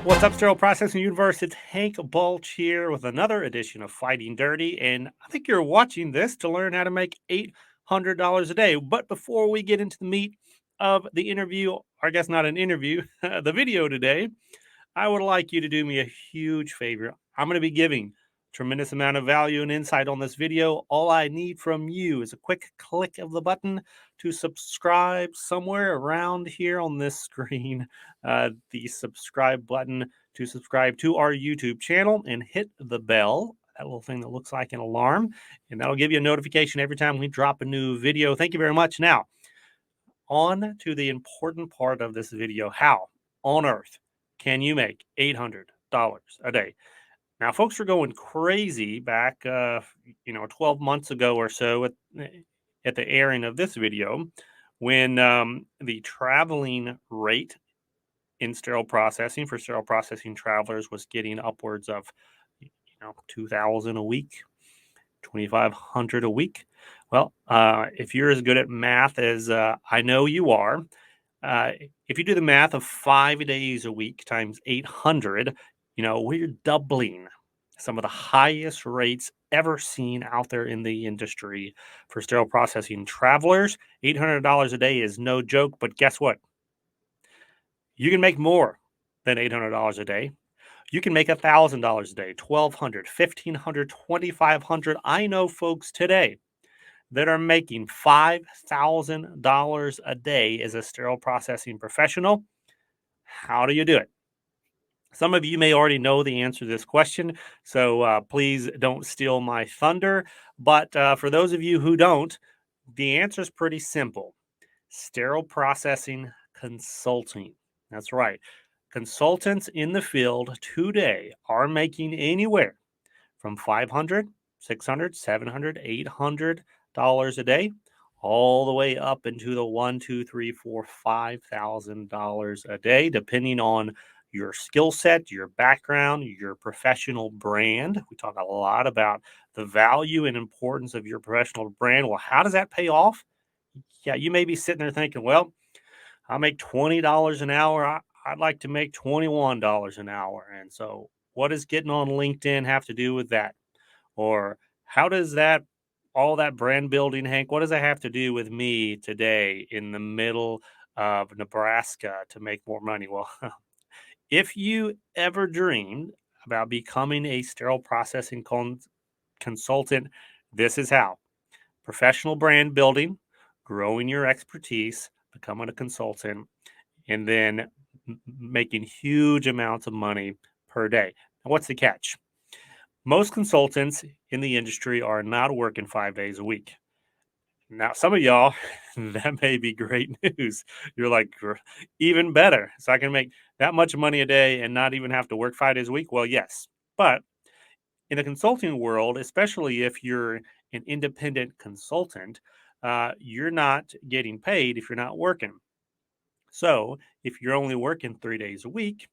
What's up, Sterile Processing Universe? It's Hank Balch here with another edition of Fighting Dirty, and I think you're watching this to learn how to make $800 a day. But before we get into the meat of the interview, or I guess not an interview, the video today, I would like you to do me a huge favor. I'm going to be giving a tremendous amount of value and insight on this video. All I need from you is a quick click of the button to subscribe somewhere around here on this screen. The subscribe button to subscribe to our YouTube channel and hit the bell, that little thing that looks like an alarm, and that'll give you a notification every time we drop a new video. Thank you very much. Now, on to the important part of this video. How on earth can you make $800 a day? Now, folks were going crazy back, 12 months ago or so at the airing of this video when the traveling rate in sterile processing for sterile processing travelers was getting upwards of 2,000 a week, 2,500 a week. Well, if you're as good at math as I know you are, if you do the math of 5 days a week times 800, we're doubling some of the highest rates ever seen out there in the industry for sterile processing travelers. $800 a day is no joke, but guess what? You can make more than $800 a day. You can make $1,000 a day, $1,200, $1,500, $2,500. I know folks today that are making $5,000 a day as a sterile processing professional. How do you do it? Some of you may already know the answer to this question, so please don't steal my thunder. But for those of you who don't, the answer is pretty simple. Sterile processing consulting. That's right. Consultants in the field today are making anywhere from $500, $600, $700, $800 a day, all the way up into the $1, $2, $3, $4, $5,000 a day, depending on your skill set, your background, your professional brand. We talk a lot about the value and importance of your professional brand. Well, how does that pay off? Yeah, you may be sitting there thinking, well, I make $20 an hour. I'd like to make $21 an hour. And so, what does getting on LinkedIn have to do with that? Or how does that, all that brand building, Hank, what does that have to do with me today in the middle of Nebraska to make more money? Well, if you ever dreamed about becoming a sterile processing consultant, this is how. Professional brand building, growing your expertise, becoming a consultant, and then making huge amounts of money per day. Now, what's the catch? Most consultants in the industry are not working 5 days a week. Now, some of y'all, that may be great news. You're like, even better. So I can make that much money a day and not even have to work 5 days a week. Well, yes. But in the consulting world, especially if you're an independent consultant, you're not getting paid if you're not working. So if you're only working 3 days a week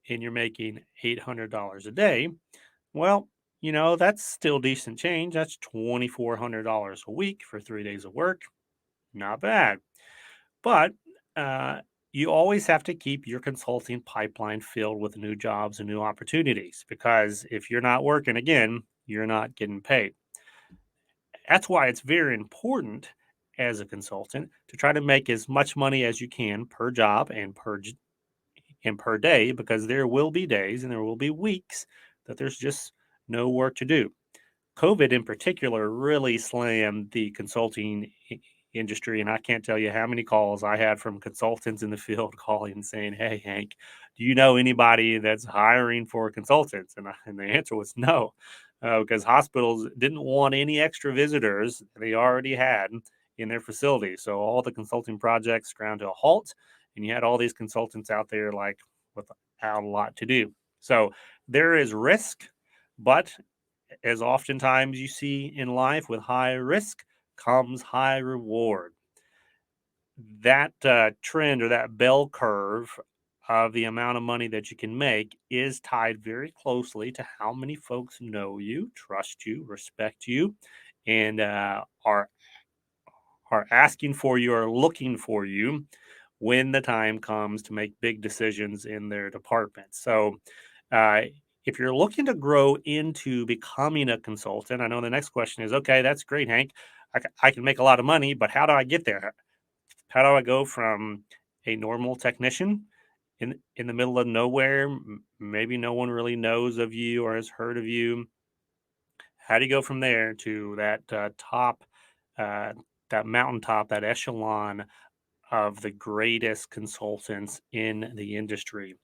and you're making $800 a day, well, that's still decent change. That's $2,400 a week for 3 days of work. Not bad. But uh, you always have to keep your consulting pipeline filled with new jobs and new opportunities because if you're not working, again, you're not getting paid. That's why it's very important as a consultant to try to make as much money as you can per job and per day, because there will be days and there will be weeks that there's just no work to do. COVID in particular really slammed the consulting industry, and I can't tell you how many calls I had from consultants in the field calling and saying, "Hey, Hank, do you know anybody that's hiring for consultants?" And the answer was no, because hospitals didn't want any extra visitors they already had in their facility. So all the consulting projects ground to a halt, and you had all these consultants out there like without a lot to do. So there is risk, but as oftentimes you see in life, with high risk comes high reward. That trend or that bell curve of the amount of money that you can make is tied very closely to how many folks know you, trust you, respect you, and are asking for you or looking for you when the time comes to make big decisions in their department. So, uh, if you're looking to grow into becoming a consultant, I know the next question is, okay, that's great, Hank. I can make a lot of money, but how do I get there? How do I go from a normal technician in the middle of nowhere? Maybe no one really knows of you or has heard of you. How do you go from there to that top, uh, that mountaintop, that echelon of the greatest consultants in the industry?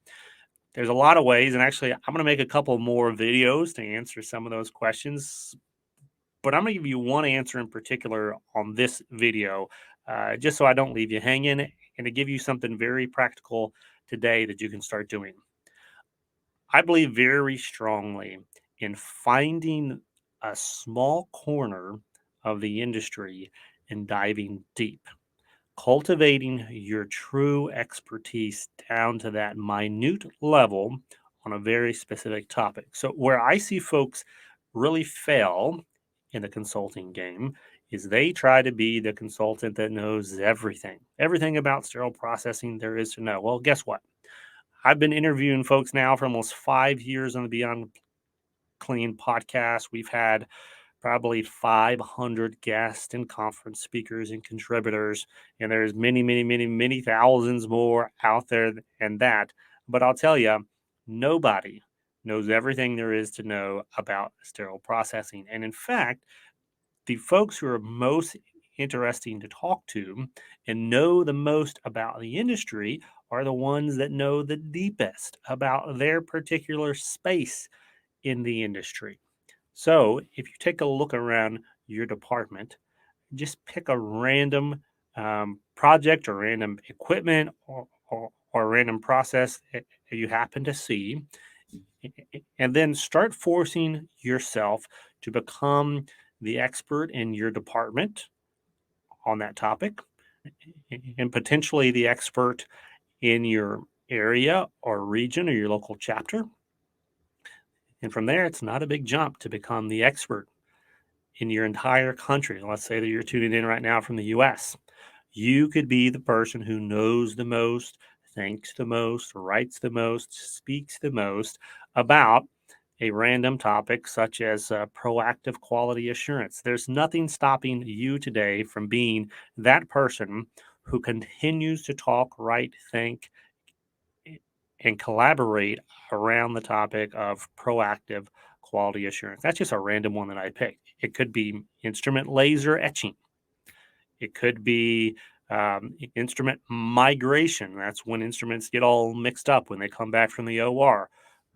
There's a lot of ways, and actually, I'm going to make a couple more videos to answer some of those questions. But I'm going to give you one answer in particular on this video, just so I don't leave you hanging, and to give you something very practical today that you can start doing. I believe very strongly in finding a small corner of the industry and diving deep, cultivating your true expertise down to that minute level on a very specific topic. So, where I see folks really fail in the consulting game is they try to be the consultant that knows everything about sterile processing there is to know. Well, guess what? I've been interviewing folks now for almost 5 years on the Beyond Clean podcast. We've had probably 500 guests and conference speakers and contributors, and there's many thousands more out there than that. But I'll tell you, nobody knows everything there is to know about sterile processing. And in fact, the folks who are most interesting to talk to and know the most about the industry are the ones that know the deepest about their particular space in the industry. So, if you take a look around your department, just pick a random project or random equipment or random process that you happen to see, and then start forcing yourself to become the expert in your department on that topic and potentially the expert in your area or region or your local chapter. And from there, it's not a big jump to become the expert in your entire country. Let's say that you're tuning in right now from the US. You could be the person who knows the most, thinks the most, writes the most, speaks the most about a random topic such as proactive quality assurance. There's nothing stopping you today from being that person who continues to talk, write, think, and collaborate around the topic of proactive quality assurance. That's just a random one that I picked. It could be instrument laser etching. It could be instrument migration. That's when instruments get all mixed up when they come back from the OR.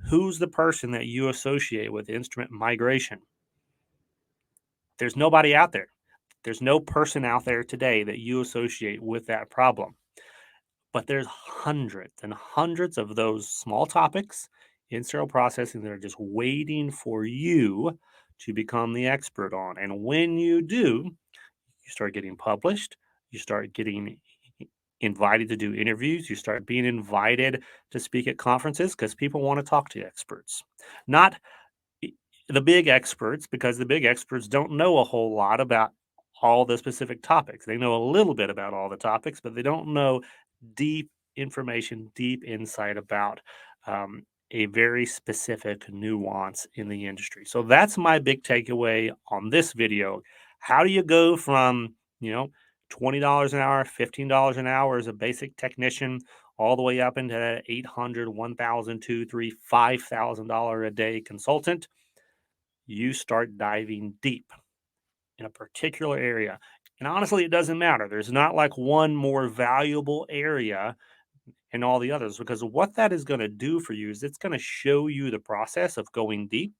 Who's the person that you associate with instrument migration? There's nobody out there. There's no person out there today that you associate with that problem. But there's hundreds and hundreds of those small topics in sterile processing that are just waiting for you to become the expert on. And when you do, you start getting published, you start getting invited to do interviews, you start being invited to speak at conferences because people want to talk to experts. Not the big experts, because the big experts don't know a whole lot about all the specific topics. They know a little bit about all the topics, but they don't know deep information, deep insight about a very specific nuance in the industry. So that's my big takeaway on this video. How do you go from, $20 an hour, $15 an hour as a basic technician, all the way up into that 800, 1,000, 2, 3, $5,000 a day consultant? You start diving deep in a particular area. And honestly, it doesn't matter. There's not like one more valuable area and all the others, because what that is going to do for you is it's going to show you the process of going deep.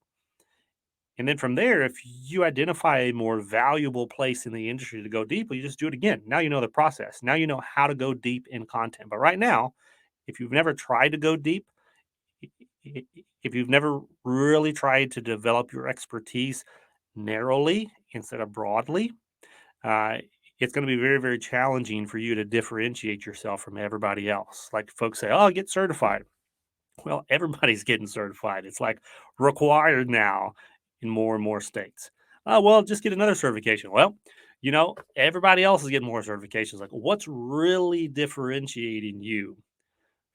And then from there, if you identify a more valuable place in the industry to go deep, you just do it again. Now you know the process. Now you know how to go deep in content. But right now, if you've never tried to go deep, if you've never really tried to develop your expertise narrowly instead of broadly, uh, it's going to be very challenging for you to differentiate yourself from everybody else. Like folks say, "Oh, get certified." Well, everybody's getting certified. It's like required now in more and more states. Oh, well, just get another certification. Well, Everybody else is getting more certifications. Like, what's really differentiating you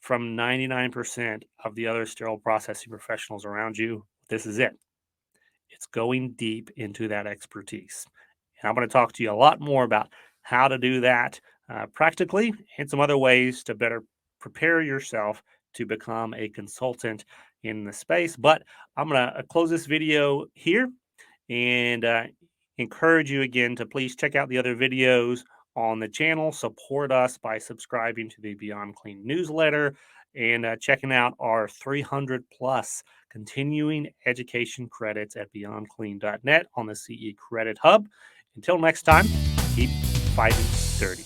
from 99% of the other sterile processing professionals around you? This is it. It's going deep into that expertise. And I'm going to talk to you a lot more about how to do that practically and some other ways to better prepare yourself to become a consultant in the space. But I'm going to close this video here and encourage you again to please check out the other videos on the channel. Support us by subscribing to the Beyond Clean newsletter and checking out our 300 plus continuing education credits at beyondclean.net on the CE Credit Hub. Until next time, keep fighting dirty.